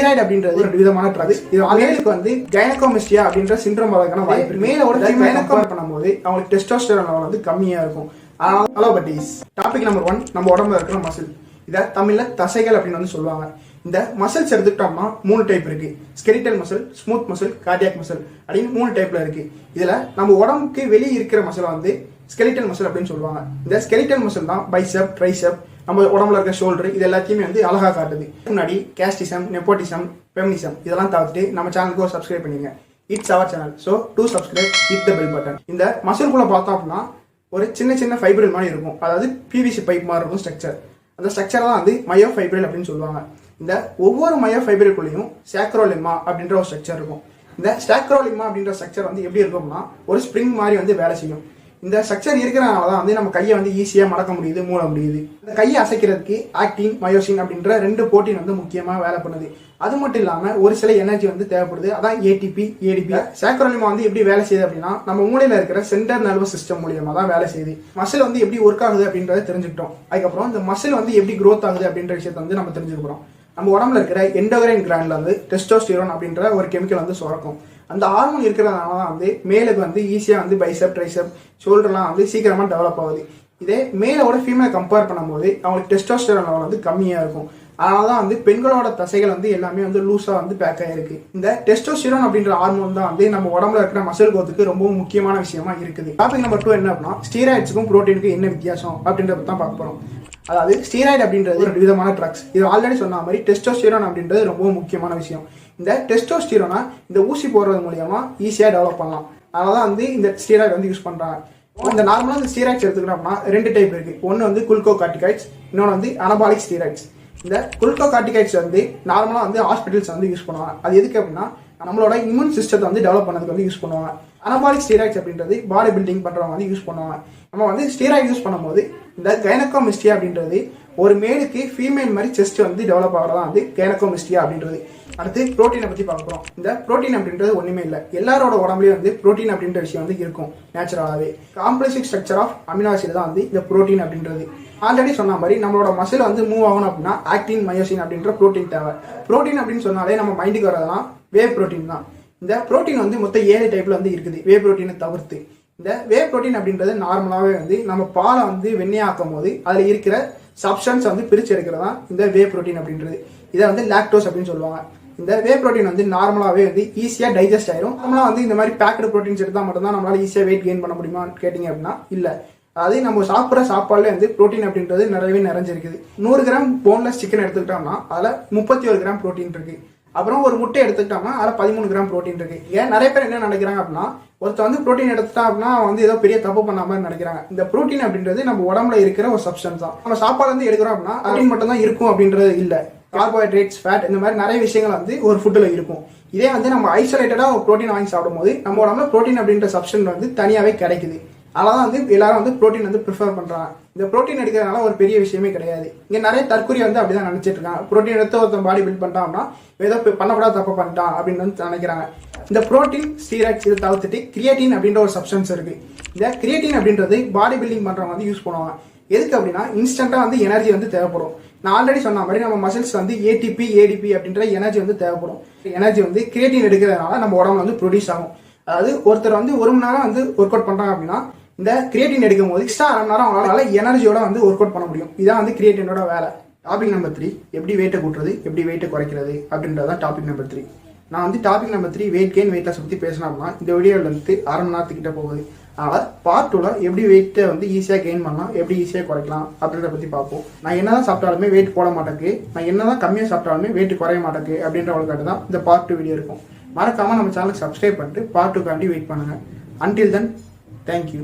Steroid அப்படின்றது ஒரு விதமான ட்ரக்ஸ். இது ஆளுக்கு வந்து கைனகோமாஸ்டியா அப்படின்ற சிண்ட்ரோம் வரதுக்கான வாய்ப்பு. மேலோட கைனகோமாஸ்டியா பண்ணும்போது அவங்களுக்கு டெஸ்டோஸ்டெரான் லெவல் வந்து கம்மியா இருக்கும். ஹலோ பட்டீஸ், டாபிக் நம்பர் 1, நம்ம உடம்புல இருக்கிற மசில். இதை தமிழ்ல தசைகள் அப்படின்னு வந்து சொல்லுவாங்க. இந்த மசில்ஸ் எடுத்துக்கிட்டோம்னா 3 டைப் இருக்கு. Skeletal muscle, smooth muscle, cardiac muscle அப்படின்னு 3 டைப்ல இருக்கு. இதுல நம்ம உடம்புக்கு வெளியே இருக்கிற மசில் வந்து ஸ்கெலிட்டல் மசில் அப்படின்னு சொல்லுவாங்க. இந்த ஸ்கெலிட்டல் மசில் தான் பைசெப், ட்ரைசெப், நம்ம உடம்புல இருக்க ஷோல்டர், இது எல்லாத்தையுமே வந்து அழகா காட்டுது. முன்னாடி கேஸ்டிசம், நெப்போட்டிசம், ஃபெமினிசம் இதெல்லாம் தவிர்த்து நம்ம சேனலுக்கு ஒரு சப்ஸ்கிரைப் பண்ணிங்க. It's our channel. So to subscribe, hit the bell button. இந்த மசில்குள்ள பார்த்தோம் அப்படின்னா ஒரு சின்ன சின்ன ஃபைப்ரில் மாதிரி இருக்கும். அதாவது பிவிசி பைப் மாதிரி இருக்கும் ஸ்ட்ரக்சர். அந்த ஸ்ட்ரக்சர் தான் வந்து மயோஃபைப்ரில் அப்படின்னு சொல்லுவாங்க. இந்த ஒவ்வொரு மயோஃபைப்ரிலுக்குள்ளேயும் சாக்ரோலிமா அப்படின்ற ஒரு ஸ்ட்ரக்சர் இருக்கும். இந்த சாக்ரோலிமா அப்படின்ற ஸ்ட்ரக்சர் வந்து எப்படி இருக்கும்னா ஒரு ஸ்ப்ரிங் மாதிரி வந்து வேலை செய்யும். இந்த ஸ்ட்ரக்சர் இருக்கிறனால தான் வந்து நம்ம கையை வந்து ஈஸியாக மடக்க முடியுது, மூட முடியுது. இந்த கையை அசைக்கிறதுக்கு ஆக்டின், மயோசின் அப்படின்ற 2 புரோட்டீன் வந்து முக்கியமாக வேலை பண்ணுது. அது மட்டும் இல்லாமல் ஒரு சில எனர்ஜி வந்து தேவைப்படுது. அதான் ஏடிபி, ஏடிபி. சாக்ரோலிமா வந்து எப்படி வேலை செய்யுது அப்படின்னா நம்ம மூளையில் இருக்கிற சென்ட்ரல் நர்வஸ் சிஸ்டம் மூலியமாக தான் வேலை செய்யுது. மசில் வந்து எப்படி ஒர்க் ஆகுது அப்படின்றத தெரிஞ்சுக்கிட்டோம். அதுக்கப்புறம் இந்த மசில் வந்து எப்படி க்ரோத் ஆகுது அப்படின்ற விஷயத்த வந்து நம்ம தெரிஞ்சுக்கிறோம். நம்ம உடம்புல இருக்கிற எண்டோக்ரைன் கிராண்ட்ல வந்து டெஸ்டோஸ்டிரோன் அப்படின்ற ஒரு கெமிக்கல் வந்து சுரக்கும். அந்த ஹார்மோன் இருக்கிறதுனால தான் வந்து மேலுக்கு வந்து ஈஸியாக வந்து பைசெப், ட்ரைசெப், ஷோல்டர்லாம் வந்து சீக்கிரமாக டெவலப் ஆகுது. இதே மேலோட ஃபீமேல் கம்பேர் பண்ணும்போது அவங்களுக்கு டெஸ்டோஸ்டெரான் லெவல் வந்து கம்மியாக இருக்கும். அதனால தான் வந்து பெண்களோட தசைகள் வந்து எல்லாமே வந்து லூஸாக வந்து பேக் ஆகிருக்கு. இந்த டெஸ்டோஸ்டிரோன் அப்படின்ற ஹார்மோன் தான் வந்து நம்ம உடம்புல இருக்கிற மசில் கோத்துக்கு ரொம்ப முக்கியமான விஷயமா இருக்குது. டாபிக் நம்பர் 2 என்ன அப்படின்னா ஸ்டீராய்ட்ஸுக்கும் புரோட்டீனுக்கும் என்ன வித்தியாசம் அப்படின்றத தான் பார்க்க போகிறோம். அதாவது ஸ்டீராய்டு அப்படின்றது ஒரு விதமான ட்ரக்ஸ். இது ஆல்ரெடி சொன்ன மாதிரி டெஸ்டோஸ்டிரோன் அப்படின்றது ரொம்ப முக்கியமான விஷயம். இந்த டெஸ்டோஸ்டிரோனை இந்த ஊசி போடுறது மூலியமா ஈஸியாக டெவலப் பண்ணலாம். அதனால தான் வந்து இந்த ஸ்டீராய்டு வந்து யூஸ் பண்ணுறாங்க. இந்த நார்மலாக இந்த ஸ்டீராய்ட்ஸ் எடுத்துக்கிட்டோம்னா 2 டைப் இருக்கு. ஒன்று வந்து குளுக்கோகார்டிகாய்ட்ஸ், இன்னொன்று வந்து அனபாலிக் ஸ்டீராய்ட்ஸ். இந்த குளுக்கோகார்டிகாய்ட்ஸ் வந்து நார்மலாக வந்து ஹாஸ்பிட்டல்ஸ் வந்து யூஸ் பண்ணுவாங்க. அது எதுக்கு அப்படின்னா நம்மளோட இம்யூன் சிஸ்டத்தை வந்து டெவலப் பண்ணதுக்கு வந்து யூஸ் பண்ணுவாங்க. அனபாலிக் ஸ்டீராய்ட்ஸ் அப்படின்றது பாடி பில்டிங் பண்ணுறவங்க வந்து யூஸ் பண்ணுவாங்க. நம்ம வந்து ஸ்டீராய்டு யூஸ் பண்ணும்போது இந்த கைனகோமாஸ்டியா அப்படின்றது ஒரு மேலுக்கு ஃபீமேல் மாதிரி செஸ்ட் வந்து டெவலப் ஆகிறதா வந்து கைனகோமாஸ்டியா அப்படின்றது. அடுத்து புரோட்டீனை பற்றி பார்க்க போகிறோம். இந்த புரோட்டீன் அப்படின்றது ஒன்றுமே இல்லை. எல்லாரோட உடம்புலேயும் வந்து புரோட்டீன் அப்படின்ற விஷயம் வந்து இருக்கும் நேச்சுரலாகவே. Complex structure of amino acid தான் வந்து இந்த புரோட்டீன் அப்படின்றது. ஆல்ரெடி சொன்ன மாதிரி நம்மளோட மசில் வந்து மூவ் ஆகணும் அப்படின்னா ஆக்டின், மயோசின் அப்படின்ற புரோட்டீன் தேவை. புரோட்டீன் அப்படின்னு சொன்னாலே நம்ம மைண்டுக்கு வரதெல்லாம் வே புரோட்டீன் தான். இந்த புரோட்டீன் வந்து மொத்தம் 7 டைப்ல வந்து இருக்குது வே புரோட்டீனை தவிர்த்து. இந்த வே புரோட்டீன் அப்படின்றது நார்மலாகவே வந்து நம்ம பாலை வந்து வெண்ணெயாக்கும் போது அதில் இருக்கிற சப்ஸ்டன்ஸ் வந்து பிரித்து எடுக்கிறது தான் இந்த வே புரோட்டீன் அப்படின்றது. இதை வந்து லாக்டோஸ் அப்படின்னு சொல்லுவாங்க. இந்த வே புரோட்டீன் வந்து நார்மலாகவே வந்து ஈஸியாக டைஜஸ்ட் ஆயிரும். நம்மளாம் வந்து இந்த மாதிரி பேக்கடு புரோட்டீன்ஸ் எடுத்தால் மட்டும்தான் நம்மளால ஈஸியாக வெயிட் கெயின் பண்ண முடியுமான்னு கேட்டிங்க அப்படின்னா இல்லை. அதாவது நம்ம சாப்பிட்ற சாப்பாடுல வந்து புரோட்டீன் அப்படின்றது நிறையவே நிறைஞ்சிருக்குது. 100 கிராம் போன்லெஸ் சிக்கன் எடுத்துக்கிட்டோம்னா அதில் 31 கிராம் புரோட்டீன் இருக்கு. அப்புறம் ஒரு முட்டை எடுத்துக்கிட்டோம்னா அதில் 13 கிராம் புரோட்டீன் இருக்கு. ஏன் நிறைய பேர் என்ன நினைக்கிறாங்க அப்படின்னா ஒருத்தர் வந்து புரோட்டீன் எடுத்துட்டா அப்படின்னா வந்து ஏதோ பெரிய தப்பு பண்ண மாதிரி நினைக்கிறாங்க. இந்த புரோட்டீன் அப்படின்றது நம்ம உடம்புல இருக்கிற ஒரு சப்ஸ்டன்ஸ் தான். நம்ம சாப்பாடு வந்து எடுக்கிறோம் அப்படின்னா புரோட்டீன் மட்டும் தான் இருக்கும் அப்படின்றது இல்லை. கார்போஹைட்ரேட்ஸ், ஃபேட் இந்த மாதிரி நிறைய விஷயங்கள் வந்து ஒரு ஃபுட்டில் இருக்கும். இதே வந்து நம்ம ஐசோலேட்டடாக ஒரு புரோட்டீன் வாங்கி சாப்பிடும்போது நம்ம உடம்புல புரோட்டீன் அப்படின்ற சப்ஸ்டன்ஸ் வந்து தனியாகவே கிடைக்குது. அதனால வந்து எல்லாரும் வந்து புரோட்டீன் வந்து ப்ரிஃபர் பண்ணுறாங்க. இந்த புரோட்டீன் எடுக்கிறதுனால ஒரு பெரிய விஷயமே கிடையாது. இங்கே நிறைய தற்கொலை வந்து அப்படிதான் நினைச்சிட்டு இருக்காங்க. புரோட்டீன் எடுத்து ஒருத்தன் பாடி பில்ட் பண்ணிட்டான்னா ஏதோ பண்ணக்கூடாது தப்பு பண்ணிட்டான் அப்படின்னு வந்து நினைக்கிறாங்க. இந்த புரோட்டீன், ஸ்டீராய்ட்ஸ் இதை தவிர்த்துட்டு கிரியேட்டின் அப்படின்ற ஒரு சப்ஸ்டன்ஸ் இருக்கு. இந்த கிரியேட்டின் அப்படின்றது பாடி பில்டிங் பண்ணுறவங்க வந்து யூஸ் பண்ணுவாங்க. எதுக்கு அப்படின்னா இன்ஸ்டன்ட்டாக வந்து எனர்ஜி வந்து தேவைப்படும். நான் ஆல்ரெடி சொன்ன மாதிரி நம்ம மசில்ஸ் வந்து ஏடிபி, ஏடிபி அப்படின்ற எனர்ஜி வந்து தேவைப்படும். எனர்ஜி வந்து கிரியேட்டின் எடுக்கிறதுனால நம்ம உடம்புல வந்து ப்ரொடியூஸ் ஆகும். அதாவது ஒருத்தர் வந்து 1 மணி நேரம் வந்து ஒர்க் அவுட் பண்ணுறாங்க அப்படின்னா இந்த கிரியேட்டின் எடுக்கும் போது எக்ஸ்ட்ரா 1/2 மணி நேரம் அவங்களால எனர்ஜியோட வந்து ஒர்க் அவுட் பண்ண முடியும். இதான் வந்து கிரியேட்டினோட வேலை. டாபிக் நம்பர் 3 எப்படி வெயிட்டை கூட்டுறது, எப்படி வெயிட்டை குறைக்கிறது அப்படின்றதான் டாபிக் நம்பர் 3. நான் வந்து topic number 3 weight gain, weight loss பற்றி பேசினா அப்படின்னா இந்த வீடியோவில் வந்து 1/2 மணி நேரத்துக்கிட்ட போகுது. அதனால் பார்ட் 2ல எப்படி வெயிட்டை வந்து ஈஸியாக கெயின் பண்ணலாம், எப்படி ஈஸியாக குறைக்கலாம் அப்படின்றத பற்றி பார்ப்போம். நான் என்னதான் சாப்பிட்டாலுமே வெயிட் போட மாட்டேக்கு, நான் என்னதான் கம்மியாக சாப்பிட்டாலுமே வெயிட் குறைய மாட்டேக்கு அப்படின்றவங்களுக்காக தான் இந்த பார்ட் 2 வீடியோ இருக்கும். மறக்காமல் நம்ம சேனலுக்கு சப்ஸ்கிரைப் பண்ணிட்டு பார்ட் 2காண்டி வெயிட் பண்ணுங்கள். Until then, thank you.